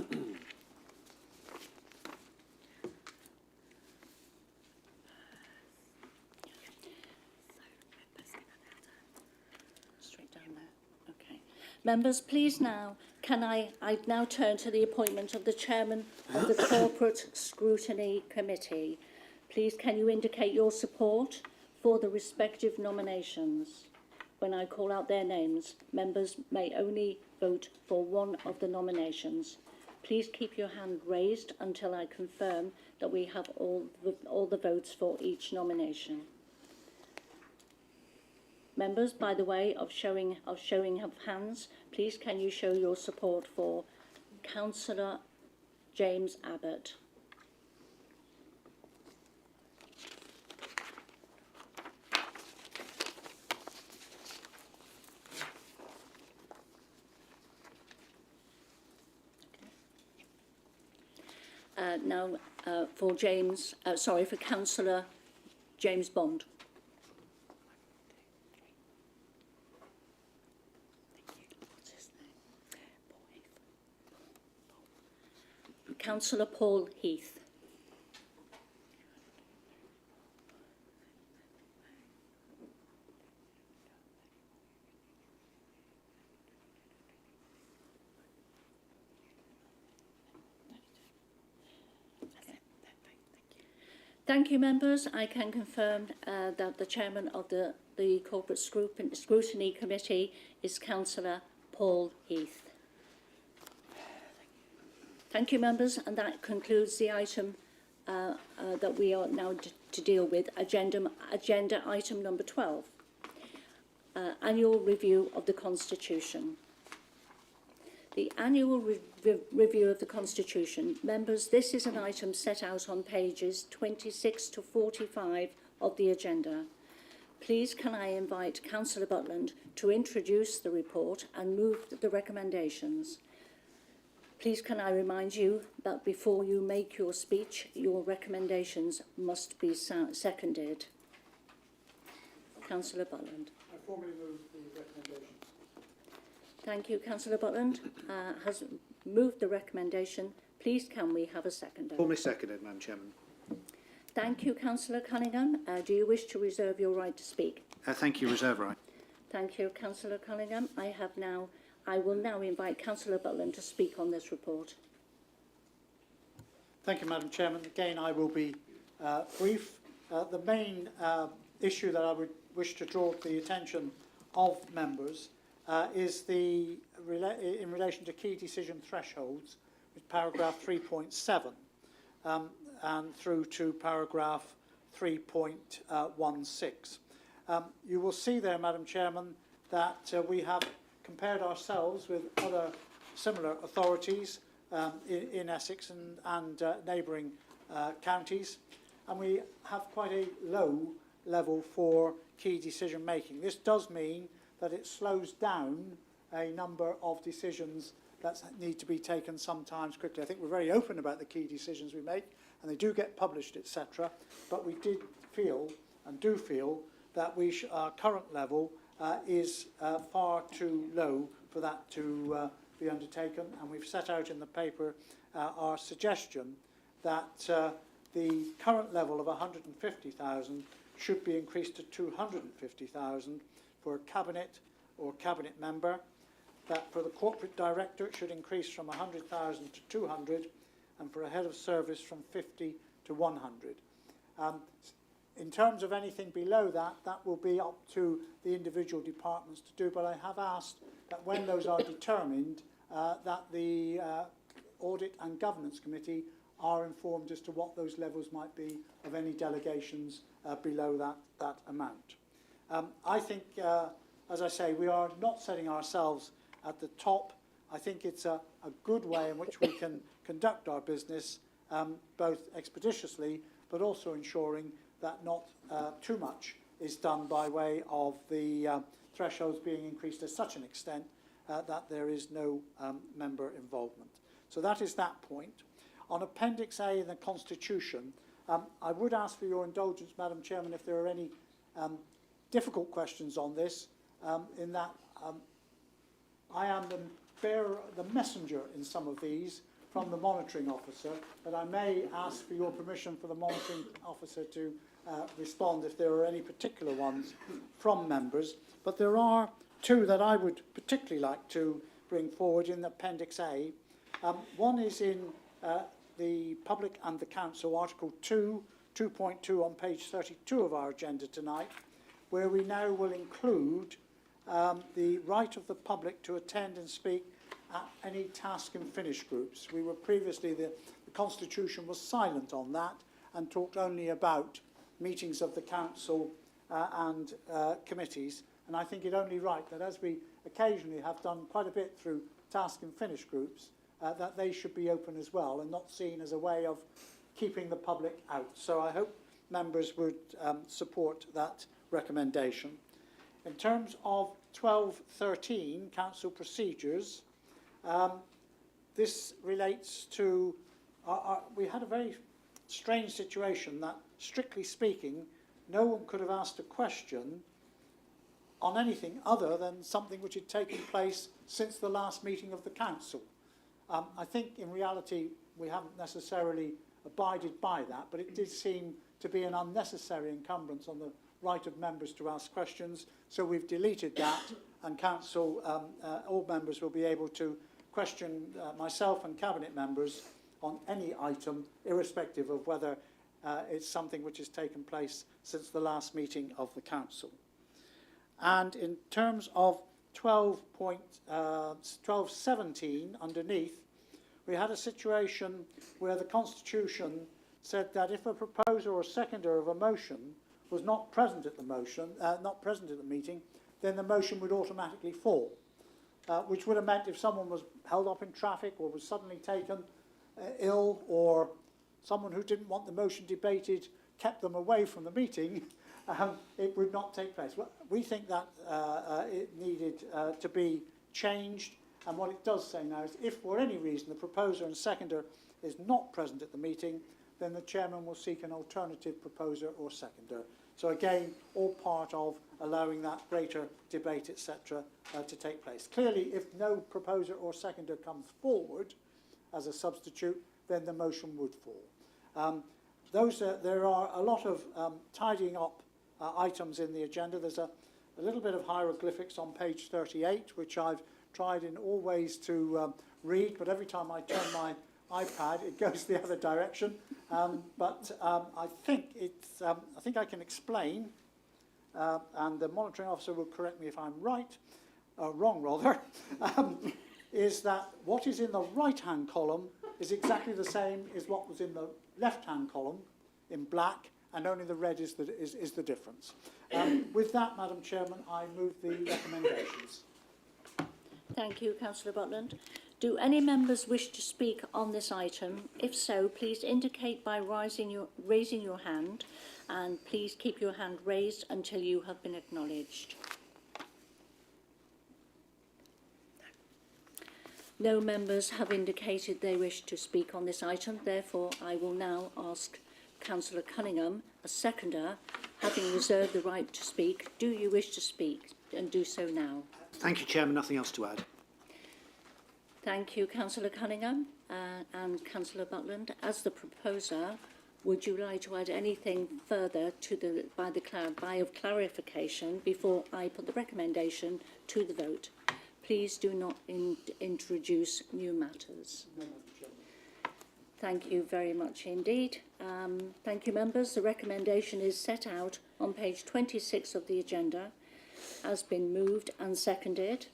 Straight down there. Okay. Members, please now, I now turn to the appointment of the chairman of the Corporate Scrutiny Committee. Please can you indicate your support for the respective nominations? When I call out their names, members may only vote for one of the nominations. Please keep your hand raised until I confirm that we have all the votes for each nomination. Members, by the way of showing of hands, please can you show your support for Councillor James Abbott? Now, for Councillor James Bond. Councillor Paul Heath. Thank you, members. I can confirm that the chairman of the Corporate Scrutiny Committee is Councillor Paul Heath. Thank you, members, and that concludes the item that we are now to deal with, agenda item number 12, annual review of the Constitution. The annual review of the Constitution. Members, this is an item set out on pages 26 to 45 of the agenda. Please can I invite Councillor Butland to introduce the report and move the recommendations. Please can I remind you that before you make your speech, your recommendations must be seconded. Councillor Butland. I formally move the recommendations. Thank you. Councillor Butland has moved the recommendation. Please can we have a seconder? Formally seconded, Madam Chairman. Thank you, Councillor Cunningham. Do you wish to reserve your right to speak? Thank you, reserve right. Thank you, Councillor Cunningham. I will now invite Councillor Butland to speak on this report. Thank you, Madam Chairman. Again, I will be brief. The main issue that I would wish to draw to the attention of members is in relation to key decision thresholds, with paragraph 3.7 and through to paragraph 3.16. You will see there, Madam Chairman, that we have compared ourselves with other similar authorities in Essex and neighbouring counties, and we have quite a low level for key decision making. This does mean that it slows down a number of decisions that need to be taken sometimes quickly. I think we're very open about the key decisions we make, and they do get published, etc. But we did feel and do feel that our current level is far too low for that to be undertaken, and we've set out in the paper our suggestion that the current level of 150,000 should be increased to 250,000 for a cabinet or cabinet member, that for the corporate director it should increase from 100,000 to 200, and for a head of service from 50 to 100. In terms of anything below that, that will be up to the individual departments to do, but I have asked that when those are determined, that the Audit and Governance Committee are informed as to what those levels might be of any delegations below that amount. I think, as I say, we are not setting ourselves at the top. I think it's a good way in which we can conduct our business, both expeditiously, but also ensuring that not too much is done by way of the thresholds being increased to such an extent that there is no member involvement. So that is that point. On Appendix A in the Constitution, I would ask for your indulgence, Madam Chairman, if there are any difficult questions on this, in that I am the messenger in some of these from the monitoring officer, but I may ask for your permission for the monitoring officer to respond if there are any particular ones from members. But there are two that I would particularly like to bring forward in Appendix A. One is in the Public and the Council, Article 2.2 on page 32 of our agenda tonight, where we now will include the right of the public to attend and speak at any task and finish groups. We were previously, the Constitution was silent on that and talked only about meetings of the Council and committees. And I think it only right that, as we occasionally have done quite a bit through task and finish groups, that they should be open as well and not seen as a way of keeping the public out. So I hope members would support that recommendation. In terms of 12.13, Council procedures, this relates to, we had a very strange situation that, strictly speaking, no one could have asked a question on anything other than something which had taken place since the last meeting of the Council. I think in reality we haven't necessarily abided by that, but it did seem to be an unnecessary encumbrance on the right of members to ask questions, so we've deleted that, and Council, all members will be able to question myself and Cabinet members on any item, irrespective of whether it's something which has taken place since the last meeting of the Council. And in terms of 12.17 underneath, we had a situation where the Constitution said that if a proposer or seconder of a motion was not present at the meeting, then the motion would automatically fall, which would have meant if someone was held up in traffic or was suddenly taken ill, or someone who didn't want the motion debated kept them away from the meeting, it would not take place. Well, we think that it needed to be changed, and what it does say now is if for any reason the proposer and seconder is not present at the meeting, then the chairman will seek an alternative proposer or seconder. So again, all part of allowing that greater debate, etc., to take place. Clearly, if no proposer or seconder comes forward as a substitute, then the motion would fall. There are a lot of tidying up items in the agenda. There's a little bit of hieroglyphics on page 38, which I've tried in all ways to read, but every time I turn my iPad, it goes the other direction. But I think I can explain, and the monitoring officer will correct me if I'm wrong rather, is that what is in the right-hand column is exactly the same as what was in the left-hand column in black, and only the red is the difference. With that, Madam Chairman, I move the recommendations. Thank you, Councillor Butland. Do any members wish to speak on this item? If so, please indicate by raising your hand, and please keep your hand raised until you have been acknowledged. No members have indicated they wish to speak on this item. Therefore, I will now ask Councillor Cunningham, a seconder, having reserved the right to speak. Do you wish to speak? And do so now. Thank you, Chairman. Nothing else to add. Thank you, Councillor Cunningham and Councillor Butland. As the proposer, would you like to add anything further to the by of clarification before I put the recommendation to the vote? Please do not introduce new matters. No, Madam Chairman. Thank you very much indeed. Thank you, members. The recommendation is set out on page 26 of the agenda, has been moved and seconded.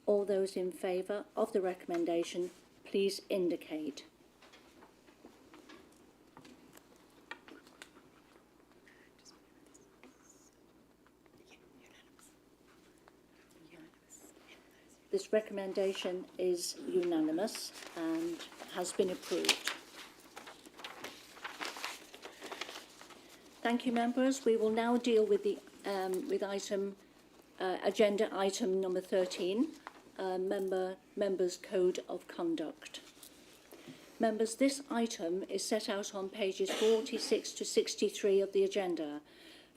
All those in favour of the recommendation, please indicate. This recommendation is unanimous and has been approved. Thank you, members. We will now deal with the agenda item number 13, members' code of conduct. Members, this item is set out on pages 46 to 63 of the agenda.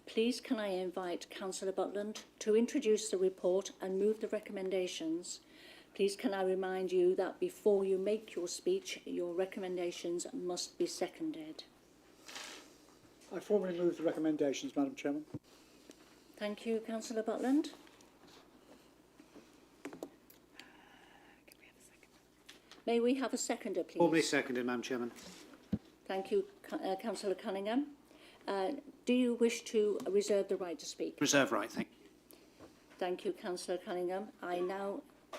Please can I invite Councillor Butland to introduce the report and move the recommendations. Please can I remind you that before you make your speech, your recommendations must be seconded. I formally move the recommendations, Madam Chairman. Thank you, Councillor Butland. May we have a seconder, please? Formally seconded, Madam Chairman. Thank you, Councillor Cunningham. Do you wish to reserve the right to speak? Reserve right, thank you. Thank you, Councillor Cunningham. I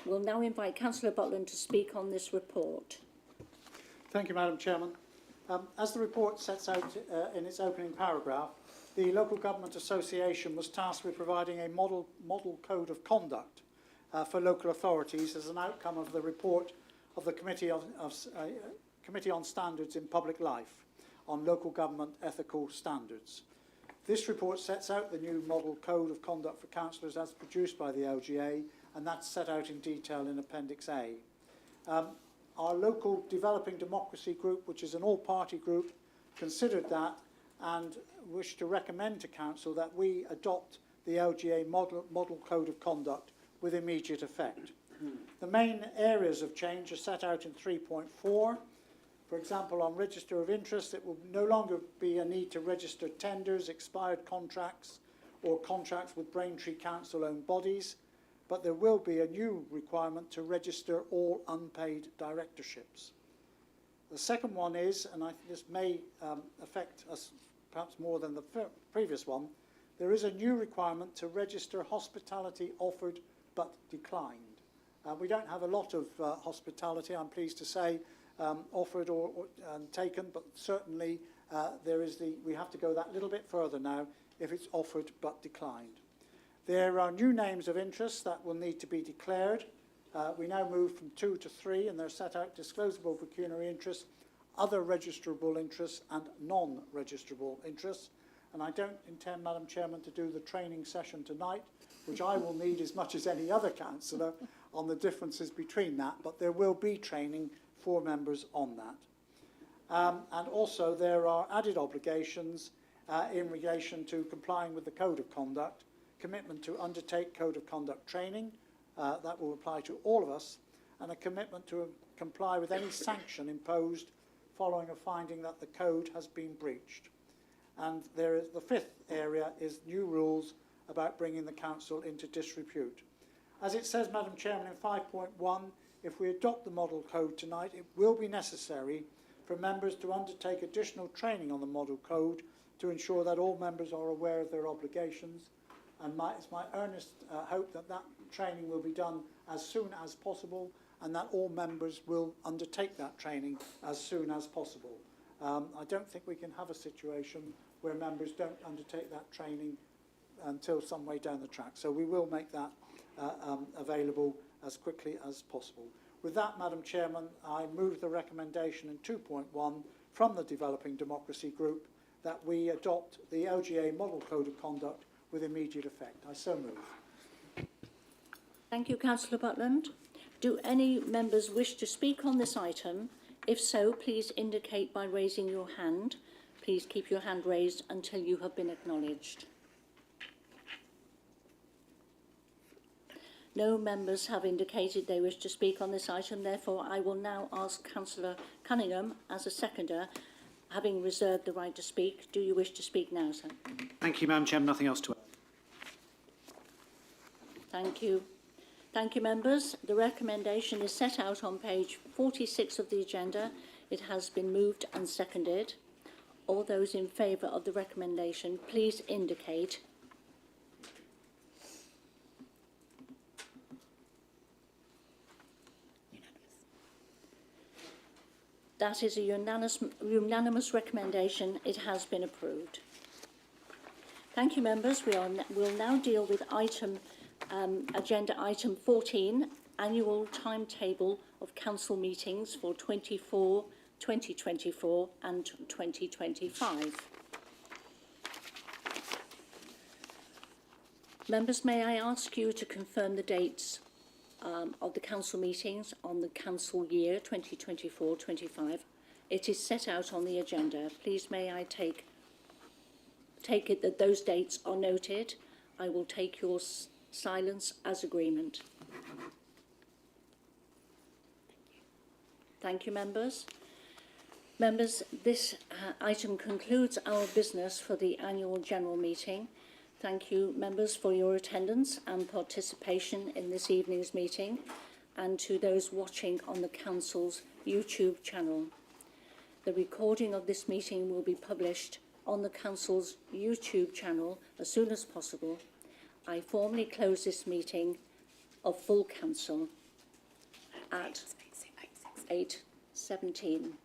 will now invite Councillor Butland to speak on this report. Thank you, Madam Chairman. As the report sets out in its opening paragraph, the Local Government Association was tasked with providing a model code of conduct for local authorities as an outcome of the report of the Committee on Standards in Public Life on local government ethical standards. This report sets out the new model code of conduct for councillors as produced by the LGA, and that's set out in detail in Appendix A. Our local developing democracy group, which is an all-party group, considered that and wished to recommend to council that we adopt the LGA model code of conduct with immediate effect. The main areas of change are set out in 3.4. For example, on register of interest, it will no longer be a need to register tenders, expired contracts, or contracts with Braintree Council-owned bodies, but there will be a new requirement to register all unpaid directorships. The second one is, and I think this may affect us perhaps more than the previous one, there is a new requirement to register hospitality offered but declined. We don't have a lot of hospitality, I'm pleased to say, offered or taken, but certainly we have to go that little bit further now if it's offered but declined. There are new names of interest that will need to be declared. We now move from 2 to 3, and they're set out: disclosable pecuniary interests, other registrable interests, and non-registrable interests. And I don't intend, Madam Chairman, to do the training session tonight, which I will need as much as any other councillor on the differences between that, but there will be training for members on that. And also there are added obligations in relation to complying with the Code of Conduct, commitment to undertake Code of Conduct training, that will apply to all of us, and a commitment to comply with any sanction imposed following a finding that the code has been breached. And there is the fifth area is new rules about bringing the council into disrepute. As it says, Madam Chairman, in 5.1, if we adopt the model code tonight, it will be necessary for members to undertake additional training on the model code to ensure that all members are aware of their obligations. And it's my earnest hope that that training will be done as soon as possible, and that all members will undertake that training as soon as possible. I don't think we can have a situation where members don't undertake that training until some way down the track. So we will make that available as quickly as possible. With that, Madam Chairman, I move the recommendation in 2.1 from the Developing Democracy Group that we adopt the LGA Model Code of Conduct with immediate effect. I so move. Thank you, Councillor Butland. Do any members wish to speak on this item? If so, please indicate by raising your hand. Please keep your hand raised until you have been acknowledged. No members have indicated they wish to speak on this item. Therefore, I will now ask Councillor Cunningham, as a seconder, having reserved the right to speak. Do you wish to speak now, sir? Thank you, Madam Chairman. Nothing else to add. Thank you. Thank you, members. The recommendation is set out on page 46 of the agenda. It has been moved and seconded. All those in favour of the recommendation, please indicate. That is a unanimous recommendation. It has been approved. Thank you, members. We'll now deal with agenda item 14, annual timetable of council meetings for 2024 and 2025. Members, may I ask you to confirm the dates of the council meetings on the council year 2024-25. It is set out on the agenda. Please may I take it that those dates are noted. I will take your silence as agreement. Thank you, members. Members, this item concludes our business for the annual general meeting. Thank you, members, for your attendance and participation in this evening's meeting, and to those watching on the Council's YouTube channel. The recording of this meeting will be published on the Council's YouTube channel as soon as possible. I formally close this meeting of full Council at 8:17.